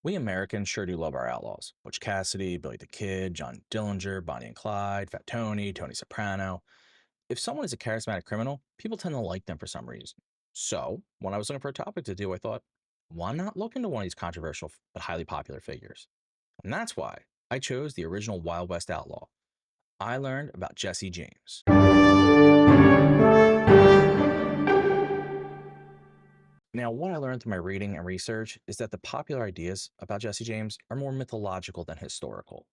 We Americans sure do love our outlaws. Butch Cassidy, Billy the Kid, John Dillinger, Bonnie and Clyde, Fat Tony, Tony Soprano. If someone is a charismatic criminal, people tend to like them for some reason. So, when I was looking for a topic to do, I thought, why not look into one of these controversial but highly popular figures? And that's why I chose the original Wild West Outlaw. I learned about Jesse James. Now, what I learned through my reading and research is that the popular ideas about Jesse James are more mythological than historical.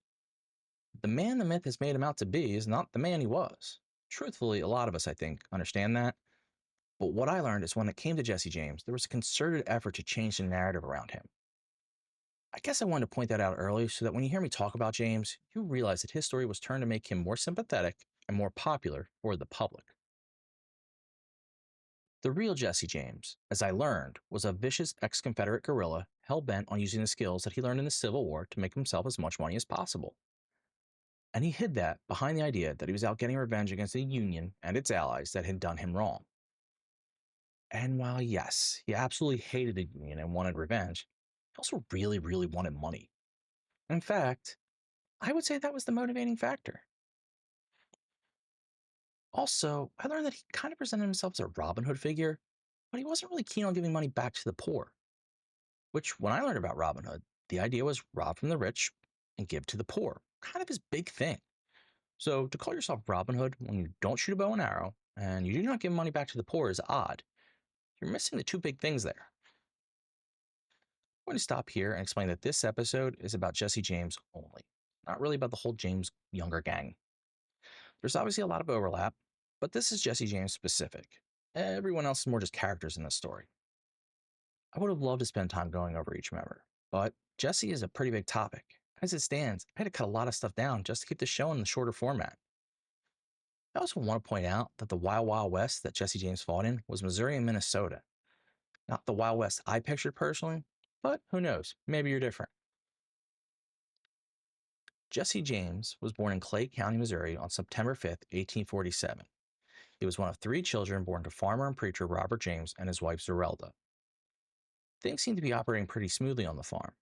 The man the myth has made him out to be is not the man he was. Truthfully, a lot of us, I think, understand that. But what I learned is when it came to Jesse James, there was a concerted effort to change the narrative around him. I guess I wanted to point that out early so that when you hear me talk about James, you realize that his story was turned to make him more sympathetic and more popular for the public. The real Jesse James, as I learned, was a vicious ex Confederate guerrilla hell bent on using the skills that he learned in the Civil War to make himself as much money as possible. And he hid that behind the idea that he was out getting revenge against the Union and its allies that had done him wrong. And while, yes, he absolutely hated the Union and wanted revenge, he also really, really wanted money. In fact, I would say that was the motivating factor. Also, I learned that he kind of presented himself as a Robin Hood figure, but he wasn't really keen on giving money back to the poor. Which, when I learned about Robin Hood, the idea was rob from the rich and give to the poor. Kind of his big thing. So, to call yourself Robin Hood when you don't shoot a bow and arrow and you do not give money back to the poor is odd. You're missing the two big things there. I'm going to stop here and explain that this episode is about Jesse James only, not really about the whole James Younger gang. There's obviously a lot of overlap, but this is Jesse James specific. Everyone else is more just characters in this story. I would have loved to spend time going over each member, but Jesse is a pretty big topic. As it stands, I had to cut a lot of stuff down just to keep the show in the shorter format. I also want to point out that the Wild Wild West that Jesse James fought in was Missouri and Minnesota. Not the Wild West I pictured personally, but who knows, maybe you're different. Jesse James was born in Clay County, Missouri on September 5th, 1847. He was one of three children born to farmer and preacher Robert James and his wife Zerelda. Things seemed to be operating pretty smoothly on the farm.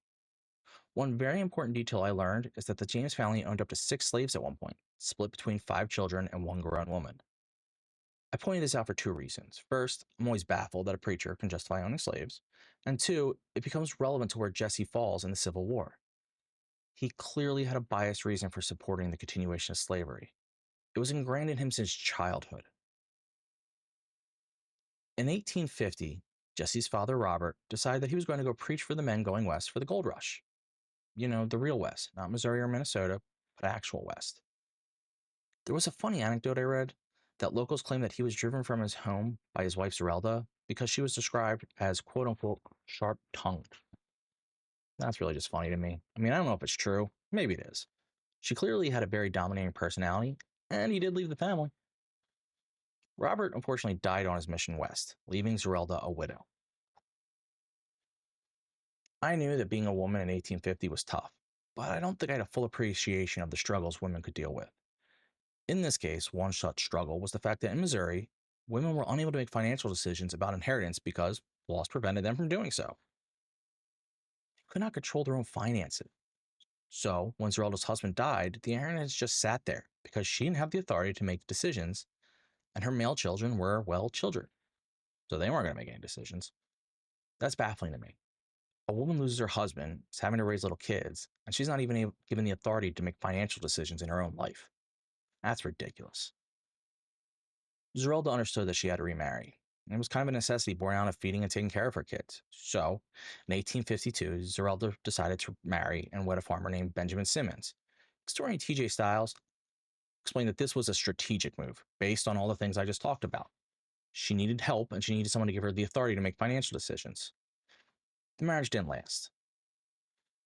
One very important detail I learned is that the James family owned up to 6 slaves at one point, split between 5 children and one grown woman. I pointed this out for two reasons. First, I'm always baffled that a preacher can justify owning slaves. And two, it becomes relevant to where Jesse falls in the Civil War. He clearly had a biased reason for supporting the continuation of slavery. It was ingrained in him since childhood. In 1850, Jesse's father, Robert, decided that he was going to go preach for the men going west for the gold rush. You know, the real West, not Missouri or Minnesota, but actual West. There was a funny anecdote I read that locals claimed that he was driven from his home by his wife Zerelda because she was described as quote unquote sharp tongued. That's really just funny to me. I mean, I don't know if it's true. Maybe it is. She clearly had a very dominating personality, and he did leave the family. Robert unfortunately died on his mission west, leaving Zerelda a widow. I knew that being a woman in 1850 was tough, but I don't think I had a full appreciation of the struggles women could deal with. In this case, one such struggle was the fact that in Missouri, women were unable to make financial decisions about inheritance because laws prevented them from doing so. They could not control their own finances. So, when Zerelda's husband died, the inheritance just sat there because she didn't have the authority to make decisions, and her male children were, well, children. So they weren't going to make any decisions. That's baffling to me. A woman loses her husband, is having to raise little kids, and she's not even given the authority to make financial decisions in her own life. That's ridiculous. Zerelda understood that she had to remarry. And it was kind of a necessity born out of feeding and taking care of her kids. So, in 1852, Zerelda decided to marry and wed a farmer named Benjamin Simmons. Historian T.J. Stiles explained that this was a strategic move based on all the things I just talked about. She needed help and she needed someone to give her the authority to make financial decisions. The marriage didn't last.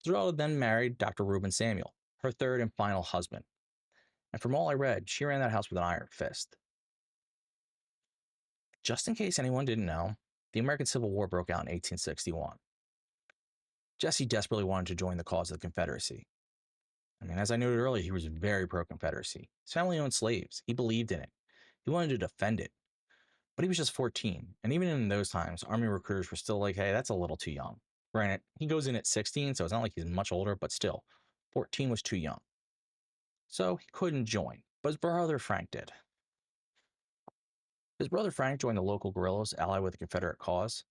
Zerelda then married Dr. Reuben Samuel, her third and final husband. And from all I read, she ran that house with an iron fist. Just in case anyone didn't know, the American Civil War broke out in 1861. Jesse desperately wanted to join the cause of the Confederacy. I mean, as I noted earlier, he was very pro-Confederacy. His family owned slaves. He believed in it. He wanted to defend it. But he was just 14, and even in those times, Army recruiters were still like, hey, that's a little too young. Granted, he goes in at 16, so it's not like he's much older, but still, 14 was too young. So he couldn't join, but his brother Frank did. His brother Frank joined the local guerrillas allied with the Confederate cause.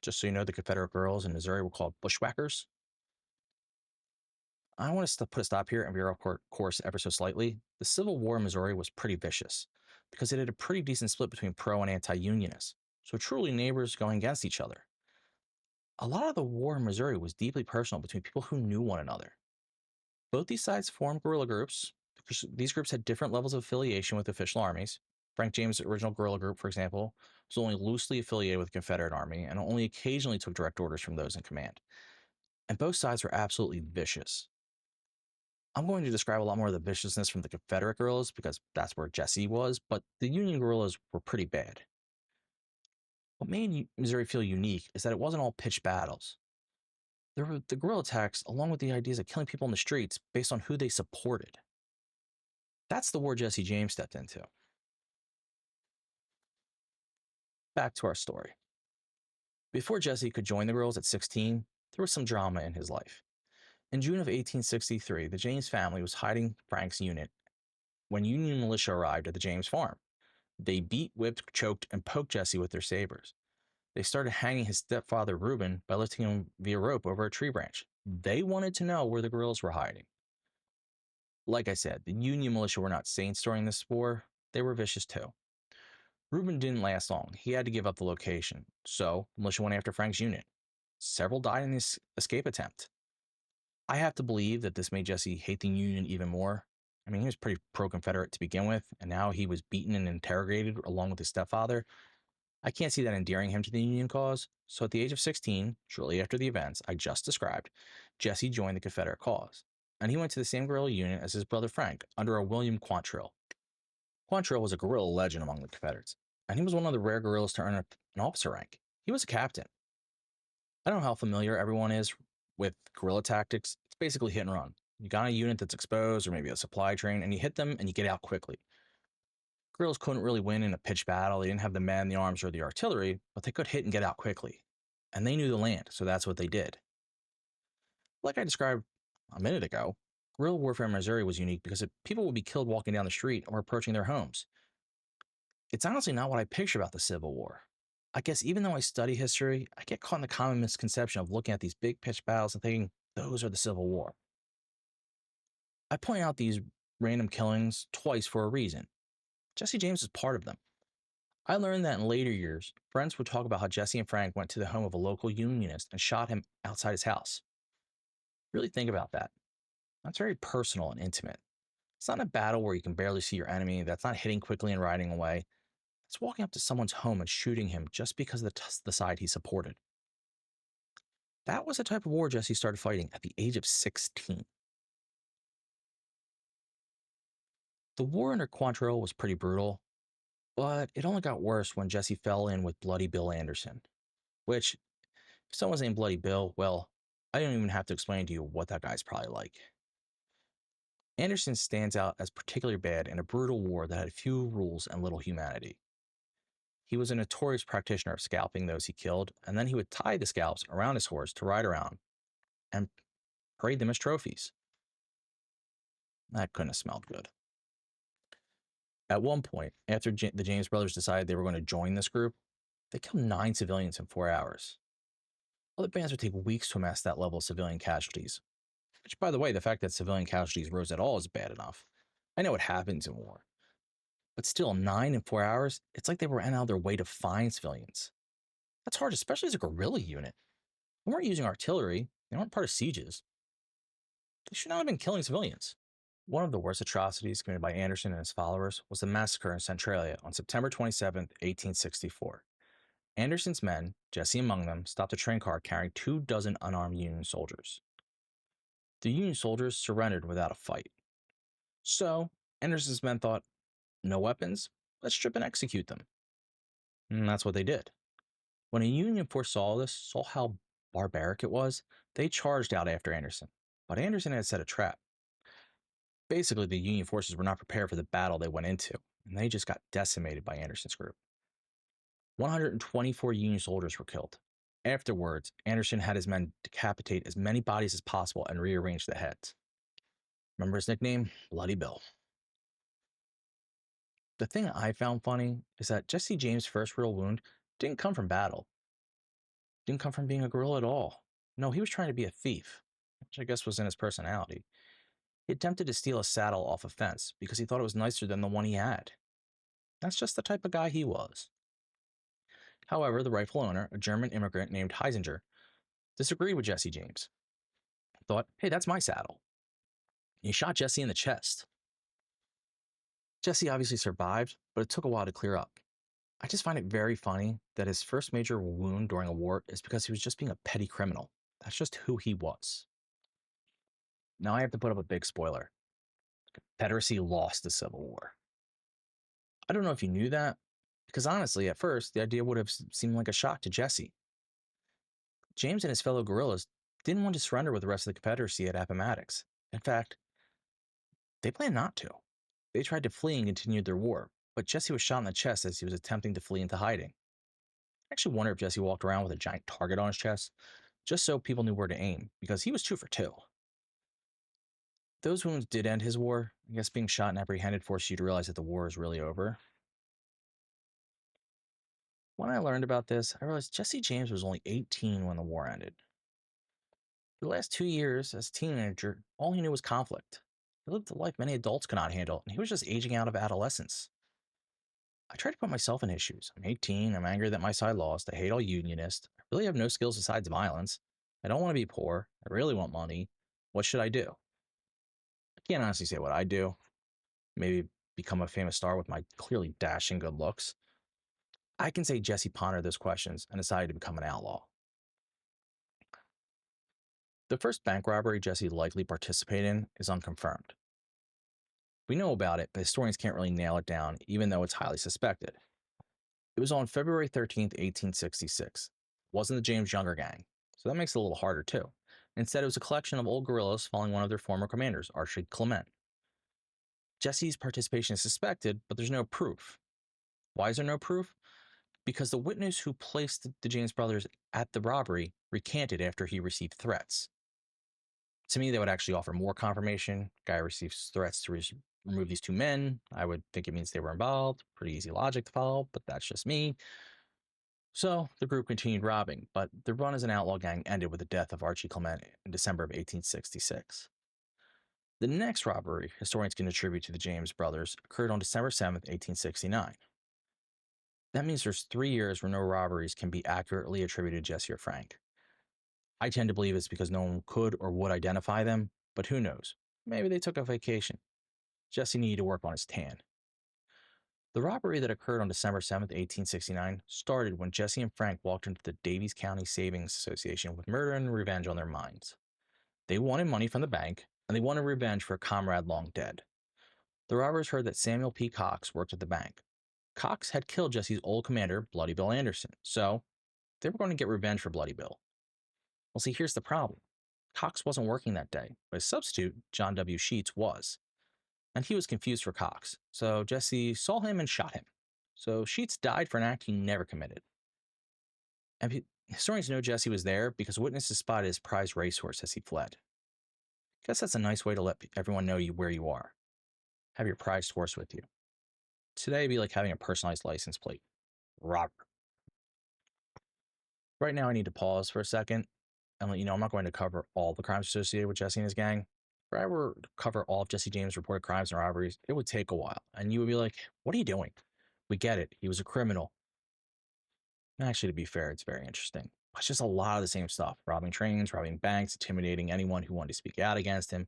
Just so you know, the Confederate guerrillas in Missouri were called bushwhackers. I want to put a stop here and veer off course ever so slightly. The Civil War in Missouri was pretty vicious because it had a pretty decent split between pro and anti unionists, so truly neighbors going against each other. A lot of the war in Missouri was deeply personal between people who knew one another. Both these sides formed guerrilla groups because these groups had different levels of affiliation with official armies. Frank James' original guerrilla group, for example, was only loosely affiliated with the Confederate Army and only occasionally took direct orders from those in command. And both sides were absolutely vicious. I'm going to describe a lot more of the viciousness from the Confederate guerrillas because that's where Jesse was, but the Union guerrillas were pretty bad. What made Missouri feel unique is that it wasn't all pitched battles. There were the guerrilla attacks, along with the ideas of killing people in the streets based on who they supported. That's the war Jesse James stepped into. Back to our story. Before Jesse could join the guerrillas at 16, there was some drama in his life. In June of 1863, the James family was hiding Frank's unit when Union militia arrived at the James farm. They beat, whipped, choked, and poked Jesse with their sabers. They started hanging his stepfather Reuben by lifting him via rope over a tree branch. They wanted to know where the guerrillas were hiding. Like I said, the Union militia were not saints during this war. They were vicious too. Reuben didn't last long. He had to give up the location, so the militia went after Frank's unit. Several died in this escape attempt. I have to believe that this made Jesse hate the Union even more. I mean, he was pretty pro-Confederate to begin with, and now he was beaten and interrogated along with his stepfather. I can't see that endearing him to the Union cause, so at the age of 16, shortly after the events I just described, Jesse joined the Confederate cause, and he went to the same guerrilla unit as his brother Frank under a William Quantrill. Quantrill was a guerrilla legend among the Confederates, and he was one of the rare guerrillas to earn an officer rank. He was a captain. I don't know how familiar everyone is with guerrilla tactics. It's basically hit and run. You got a unit that's exposed or maybe a supply train, and you hit them and you get out quickly. Guerrillas couldn't really win in a pitched battle. They didn't have the men, the arms, or the artillery, but they could hit and get out quickly. And they knew the land, so that's what they did. Like I described a minute ago, guerrilla warfare in Missouri was unique because people would be killed walking down the street or approaching their homes. It's honestly not what I picture about the Civil War. I guess even though I study history, I get caught in the common misconception of looking at these big pitched battles and thinking those are the Civil War. I point out these random killings twice for a reason. Jesse James is part of them. I learned that in later years, friends would talk about how Jesse and Frank went to the home of a local unionist and shot him outside his house. Really think about that. That's very personal and intimate. It's not a battle where you can barely see your enemy, that's not hitting quickly and riding away. It's walking up to someone's home and shooting him just because of the side he supported. That was the type of war Jesse started fighting at the age of 16. The war under Quantrill was pretty brutal, but it only got worse when Jesse fell in with Bloody Bill Anderson, which, if someone's named Bloody Bill, well, I don't even have to explain to you what that guy's probably like. Anderson stands out as particularly bad in a brutal war that had few rules and little humanity. He was a notorious practitioner of scalping those he killed, and then he would tie the scalps around his horse to ride around and parade them as trophies. That couldn't have smelled good. At one point, after the James brothers decided they were going to join this group, they killed 9 civilians in 4 hours. Other bands would take weeks to amass that level of civilian casualties. Which, by the way, the fact that civilian casualties rose at all is bad enough. I know it happens in war. But still, 9 in 4 hours, it's like they went out of their way to find civilians. That's hard, especially as a guerrilla unit. They weren't using artillery. They weren't part of sieges. They should not have been killing civilians. One of the worst atrocities committed by Anderson and his followers was the massacre in Centralia on September 27, 1864. Anderson's men, Jesse among them, stopped a train car carrying 24 unarmed Union soldiers. The Union soldiers surrendered without a fight. So, Anderson's men thought, no weapons? Let's strip and execute them. And that's what they did. When a Union force saw this, saw how barbaric it was, they charged out after Anderson. But Anderson had set a trap. Basically, the Union forces were not prepared for the battle they went into, and they just got decimated by Anderson's group. 124 Union soldiers were killed. Afterwards, Anderson had his men decapitate as many bodies as possible and rearrange the heads. Remember his nickname? Bloody Bill. The thing I found funny is that Jesse James' first real wound didn't come from battle, didn't come from being a guerrilla at all. No, he was trying to be a thief, which I guess was in his personality. He attempted to steal a saddle off a fence because he thought it was nicer than the one he had. That's just the type of guy he was. However, the rifle owner, a German immigrant named Heisinger, disagreed with Jesse James. Thought, hey, that's my saddle. He shot Jesse in the chest. Jesse obviously survived, but it took a while to clear up. I just find it very funny that his first major wound during a war is because he was just being a petty criminal. That's just who he was. Now I have to put up a big spoiler. The Confederacy lost the Civil War. I don't know if you knew that, because honestly, at first, the idea would have seemed like a shock to Jesse. James and his fellow guerrillas didn't want to surrender with the rest of the Confederacy at Appomattox. In fact, they planned not to. They tried to flee and continued their war, but Jesse was shot in the chest as he was attempting to flee into hiding. I actually wonder if Jesse walked around with a giant target on his chest, just so people knew where to aim, because he was 2 for 2. Those wounds did end his war. I guess being shot and apprehended forced you to realize that the war is really over. When I learned about this, I realized Jesse James was only 18 when the war ended. For the last 2 years, as a teenager, all he knew was conflict. He lived a life many adults could not handle, and he was just aging out of adolescence. I try to put myself in his shoes. I'm 18, I'm angry that my side lost, I hate all unionists, I really have no skills besides violence, I don't want to be poor, I really want money, what should I do? I can't honestly say what I'd do. Maybe become a famous star with my clearly dashing good looks. I can say Jesse pondered those questions and decided to become an outlaw. The first bank robbery Jesse likely participated in is unconfirmed. We know about it, but historians can't really nail it down, even though it's highly suspected. It was on February 13th, 1866. It wasn't the James Younger gang, so that makes it a little harder too. Instead, it was a collection of old guerrillas following one of their former commanders, Archie Clement. Jesse's participation is suspected, but there's no proof. Why is there no proof? Because the witness who placed the James brothers at the robbery recanted after he received threats. To me, that would actually offer more confirmation. Guy receives threats to remove these 2 men. I would think it means they were involved. Pretty easy logic to follow, but that's just me. So the group continued robbing, but the run as an outlaw gang ended with the death of Archie Clement in December of 1866. The next robbery historians can attribute to the James brothers occurred on December 7th, 1869. That means there's 3 years where no robberies can be accurately attributed to Jesse or Frank. I tend to believe it's because no one could or would identify them, but who knows? Maybe they took a vacation. Jesse needed to work on his tan. The robbery that occurred on December 7th, 1869 started when Jesse and Frank walked into the Daviess County Savings Association with murder and revenge on their minds. They wanted money from the bank, and they wanted revenge for a comrade long dead. The robbers heard that Samuel P. Cox worked at the bank. Cox had killed Jesse's old commander, Bloody Bill Anderson, so they were going to get revenge for Bloody Bill. Well, see, here's the problem. Cox wasn't working that day, but his substitute, John W. Sheets, was. And he was confused for Cox, so Jesse saw him and shot him. So Sheets died for an act he never committed. And historians know Jesse was there because witnesses spotted his prized racehorse as he fled. Guess that's a nice way to let everyone know where you are. Have your prized horse with you. Today it'd be like having a personalized license plate. Robert. Right now I need to pause for a second and let you know I'm not going to cover all the crimes associated with Jesse and his gang. If I were to cover all of Jesse James' reported crimes and robberies, it would take a while. And you would be like, what are you doing? We get it. He was a criminal. Actually, to be fair, it's very interesting. It's just a lot of the same stuff. Robbing trains, robbing banks, intimidating anyone who wanted to speak out against him.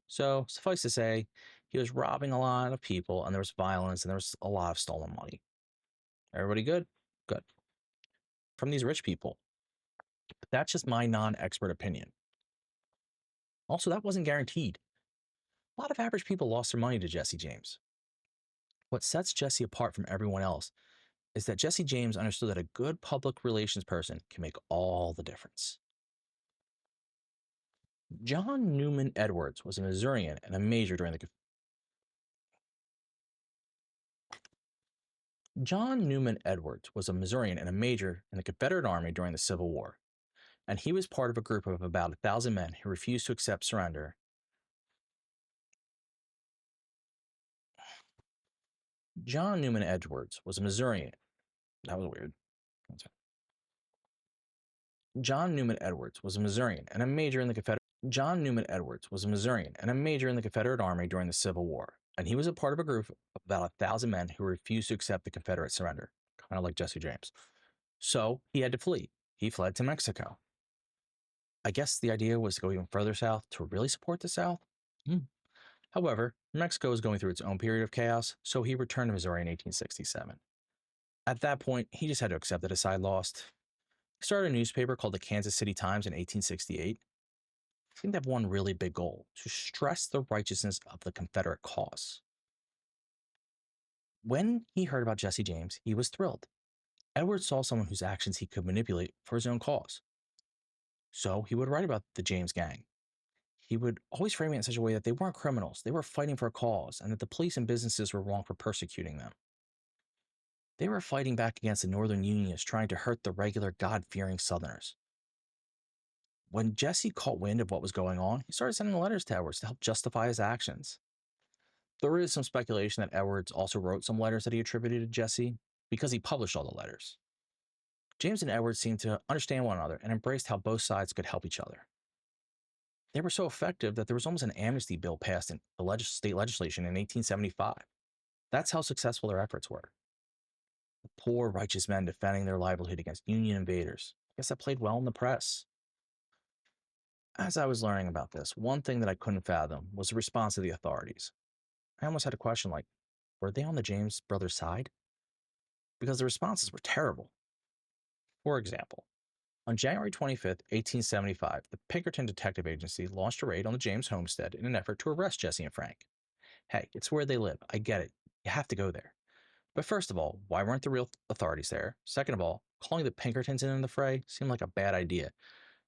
So, suffice to say, he was robbing a lot of people, and there was violence, and there was a lot of stolen money. Everybody good? Good. From these rich people. But that's just my non-expert opinion. Also, that wasn't guaranteed. A lot of average people lost their money to Jesse James. What sets Jesse apart from everyone else is that Jesse James understood that a good public relations person can make all the difference. John Newman Edwards was a Missourian and a major during the John Newman Edwards was a Missourian and a major in the Confederate Army during the Civil War, and he was part of a group of about 1,000 men who refused to accept surrender. John Newman Edwards was a Missourian. That was weird. John Newman Edwards was a Missourian and a major in the Confederate John Newman Edwards was a Missourian and a major in the Confederate Army during the Civil War, and he was a part of a group of about 1,000 men who refused to accept the Confederate surrender, kind of like Jesse James. So he had to flee. He fled to Mexico. I guess the idea was to go even further south to really support the South. Hmm. However, Mexico was going through its own period of chaos, so he returned to Missouri in 1867. At that point, he just had to accept that his side lost. He started a newspaper called the Kansas City Times in 1868. I think they have one really big goal: to stress the righteousness of the Confederate cause. When he heard about Jesse James, he was thrilled. Edwards saw someone whose actions he could manipulate for his own cause. So he would write about the James gang. He would always frame it in such a way that they weren't criminals, they were fighting for a cause, and that the police and businesses were wrong for persecuting them. They were fighting back against the Northern Unionists trying to hurt the regular God-fearing Southerners. When Jesse caught wind of what was going on, he started sending letters to Edwards to help justify his actions. There is some speculation that Edwards also wrote some letters that he attributed to Jesse because he published all the letters. James and Edwards seemed to understand one another and embraced how both sides could help each other. They were so effective that there was almost an amnesty bill passed in the state legislation in 1875. That's how successful their efforts were. The poor, righteous men defending their livelihood against Union invaders. I guess that played well in the press. As I was learning about this, one thing that I couldn't fathom was the response of the authorities. I almost had a question like, were they on the James brothers' side? Because the responses were terrible. For example, on January 25th, 1875, the Pinkerton Detective Agency launched a raid on the James homestead in an effort to arrest Jesse and Frank. Hey, it's where they live. I get it. You have to go there. But first of all, why weren't the real authorities there? Second of all, calling the Pinkertons in the fray seemed like a bad idea,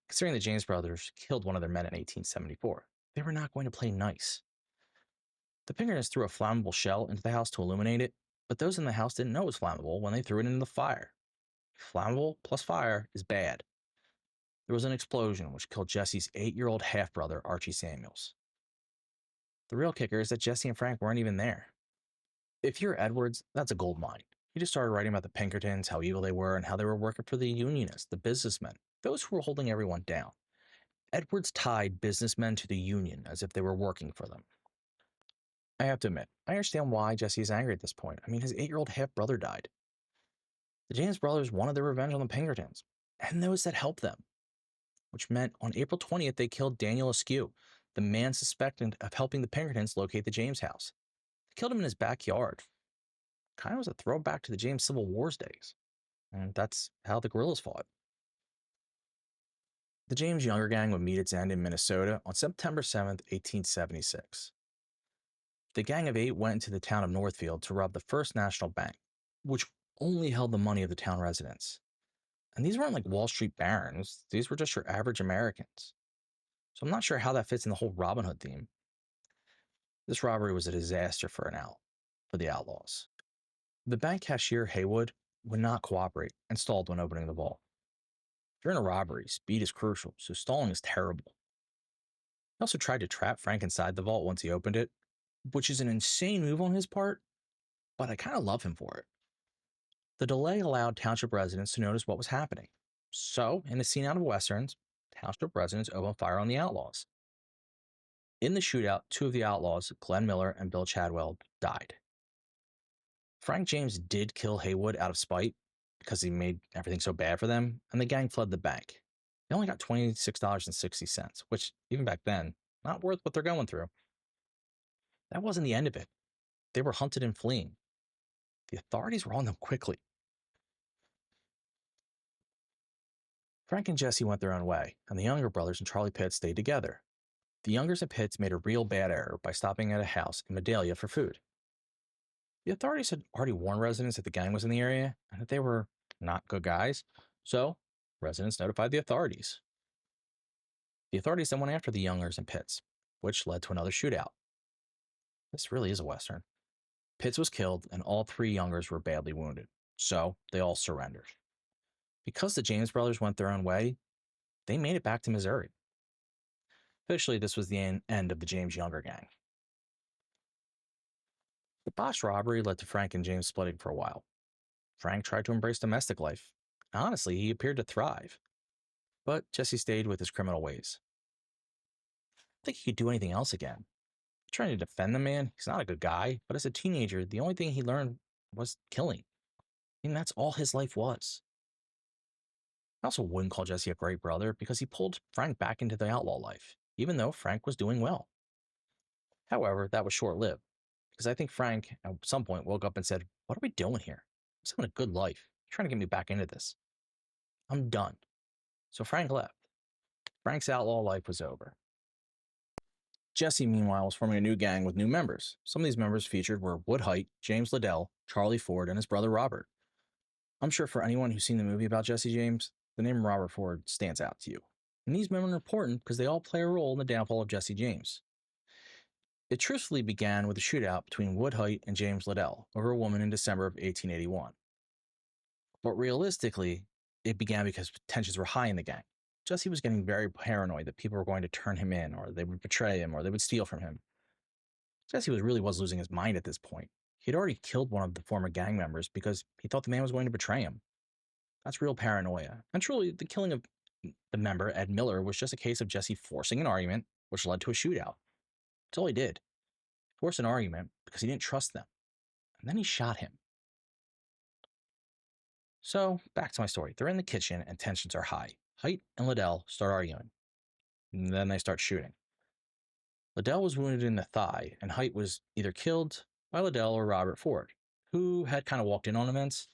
considering the James brothers killed one of their men in 1874. They were not going to play nice. The Pinkertons threw a flammable shell into the house to illuminate it, but those in the house didn't know it was flammable when they threw it into the fire. Flammable plus fire is bad. There was an explosion which killed Jesse's 8-year-old half-brother, Archie Samuels. The real kicker is that Jesse and Frank weren't even there. If you're Edwards, that's a gold mine. He just started writing about the Pinkertons, how evil they were, and how they were working for the Unionists, the businessmen, those who were holding everyone down. Edwards tied businessmen to the Union as if they were working for them. I have to admit, I understand why Jesse is angry at this point. I mean, his 8-year-old half-brother died. The James brothers wanted their revenge on the Pinkertons, and those that helped them, which meant on April 20th, they killed Daniel Askew, the man suspected of helping the Pinkertons locate the James house. They killed him in his backyard. Kind of was a throwback to the James Civil War's days. And that's how the guerrillas fought. The James Younger Gang would meet its end in Minnesota on September 7th, 1876. The Gang of Eight went into the town of Northfield to rob the First National Bank, which only held the money of the town residents. And these weren't like Wall Street barons, these were just your average Americans. So I'm not sure how that fits in the whole Robin Hood theme. This robbery was a disaster for the Outlaws. The bank cashier, Haywood, would not cooperate and stalled when opening the vault. During a robbery, speed is crucial, so stalling is terrible. He also tried to trap Frank inside the vault once he opened it, which is an insane move on his part, but I kind of love him for it. The delay allowed township residents to notice what was happening. So, in a scene out of Westerns, township residents opened fire on the Outlaws. In the shootout, 2 of the Outlaws, Glenn Miller and Bill Chadwell, died. Frank James did kill Haywood out of spite because he made everything so bad for them, and the gang fled the bank. They only got $26.60, which, even back then, not worth what they're going through. That wasn't the end of it. They were hunted and fleeing. The authorities were on them quickly. Frank and Jesse went their own way, and the younger brothers and Charlie Pitts stayed together. The Youngers and Pitts made a real bad error by stopping at a house in Medalia for food. The authorities had already warned residents that the gang was in the area and that they were not good guys, so residents notified the authorities. The authorities then went after the Youngers and Pitts, which led to another shootout. This really is a Western. Pitts was killed, and all three youngers were badly wounded, so they all surrendered. Because the James brothers went their own way, they made it back to Missouri. Officially, this was the end of the James Younger gang. The botched robbery led to Frank and James splitting for a while. Frank tried to embrace domestic life. Honestly, he appeared to thrive. But Jesse stayed with his criminal ways. I don't think he could do anything else again. Trying to defend the man, he's not a good guy, but as a teenager, the only thing he learned was killing. I mean, that's all his life was. I also wouldn't call Jesse a great brother because he pulled Frank back into the outlaw life, even though Frank was doing well. However, that was short lived because I think Frank at some point woke up and said, "What are we doing here? I'm just having a good life. You're trying to get me back into this. I'm done." So Frank left. Frank's outlaw life was over. Jesse, meanwhile, was forming a new gang with new members. Some of these members featured were Wood Hite, James Liddell, Charlie Ford, and his brother Robert. I'm sure for anyone who's seen the movie about Jesse James, the name Robert Ford stands out to you. And these men are important because they all play a role in the downfall of Jesse James. It truthfully began with a shootout between Wood Hite and James Liddell over a woman in December of 1881. But realistically, it began because tensions were high in the gang. Jesse was getting very paranoid that people were going to turn him in, or they would betray him, or they would steal from him. Jesse was losing his mind at this point. He had already killed one of the former gang members because he thought the man was going to betray him. That's real paranoia. And truly, the killing of the member, Ed Miller, was just a case of Jesse forcing an argument, which led to a shootout. That's all he did. Force an argument because he didn't trust them. And then he shot him. So, back to my story. They're in the kitchen and tensions are high. Hite and Liddell start arguing. And then they start shooting. Liddell was wounded in the thigh, and Hite was either killed by Liddell or Robert Ford, who had kind of walked in on events.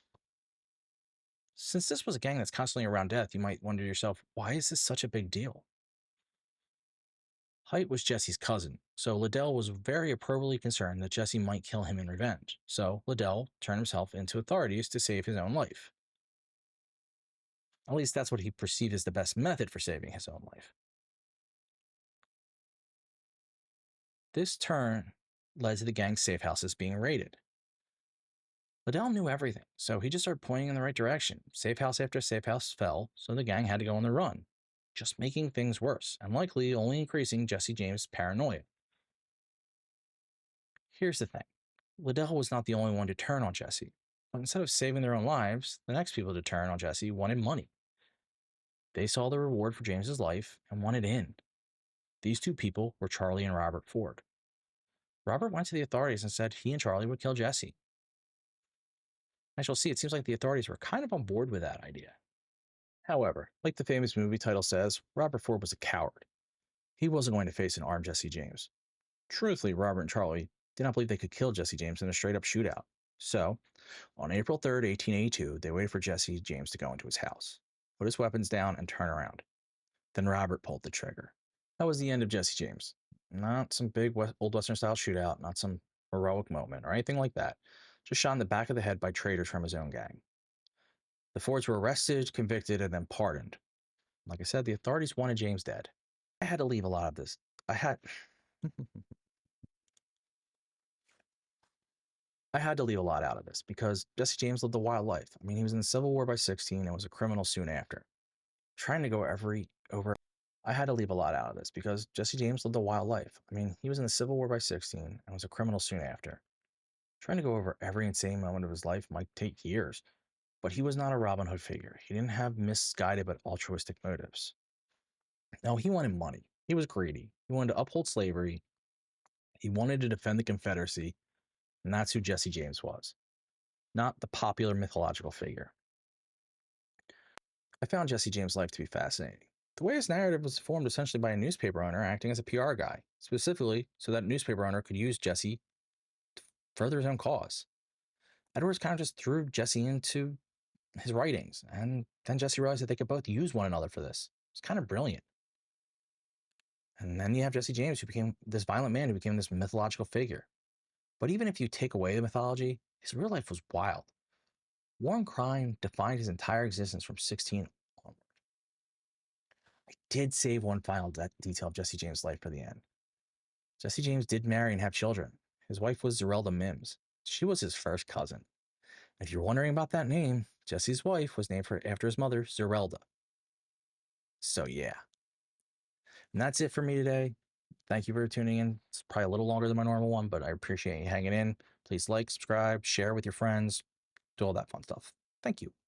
Since this was a gang that's constantly around death, you might wonder to yourself, why is this such a big deal? Hite was Jesse's cousin, so Liddell was very appropriately concerned that Jesse might kill him in revenge. So Liddell turned himself into authorities to save his own life. At least that's what he perceived as the best method for saving his own life. This turn led to the gang's safe houses being raided. Liddell knew everything, so he just started pointing in the right direction. Safe house after safe house fell, so the gang had to go on the run, just making things worse, and likely only increasing Jesse James' paranoia. Here's the thing. Liddell was not the only one to turn on Jesse, but instead of saving their own lives, the next people to turn on Jesse wanted money. They saw the reward for James's life and wanted in. These two people were Charlie and Robert Ford. Robert went to the authorities and said he and Charlie would kill Jesse. As you'll see, it seems like the authorities were kind of on board with that idea. However, like the famous movie title says, Robert Ford was a coward. He wasn't going to face an armed Jesse James. Truthfully, Robert and Charlie did not believe they could kill Jesse James in a straight-up shootout. So, on April 3rd, 1882, they waited for Jesse James to go into his house, put his weapons down, and turn around. Then Robert pulled the trigger. That was the end of Jesse James. Not some big old Western-style shootout, not some heroic moment, or anything like that. Just shot in the back of the head by traitors from his own gang. The Fords were arrested, convicted, and then pardoned. Like I said, the authorities wanted James dead. I had to leave a lot of this. I had to leave a lot out of this because Jesse James lived a wild life. I mean, he was in the Civil War by 16 and was a criminal soon after. Trying to go over. I had to leave a lot out of this because Jesse James lived a wild life. I mean, he was in the Civil War by 16 and was a criminal soon after. Trying to go over every insane moment of his life might take years, but he was not a Robin Hood figure. He didn't have misguided but altruistic motives. No, he wanted money. He was greedy. He wanted to uphold slavery. He wanted to defend the Confederacy, and that's who Jesse James was, not the popular mythological figure. I found Jesse James' life to be fascinating. The way his narrative was formed essentially by a newspaper owner acting as a PR guy, specifically so that newspaper owner could use Jesse to further his own cause. Edwards kind of just threw Jesse into his writings, and then Jesse realized that they could both use one another for this. It's kind of brilliant. And then you have Jesse James, who became this violent man, who became this mythological figure. But even if you take away the mythology, his real life was wild. War and crime defined his entire existence from 16 onward. I did save one final detail of Jesse James' life for the end. Jesse James did marry and have children. His wife was Zerelda Mims. She was his first cousin. If you're wondering about that name, Jesse's wife was named after his mother, Zerelda. So yeah, and that's it for me today. Thank you for tuning in. It's probably a little longer than my normal one, but I appreciate you hanging in. Please like, subscribe, share with your friends, do all that fun stuff. Thank you.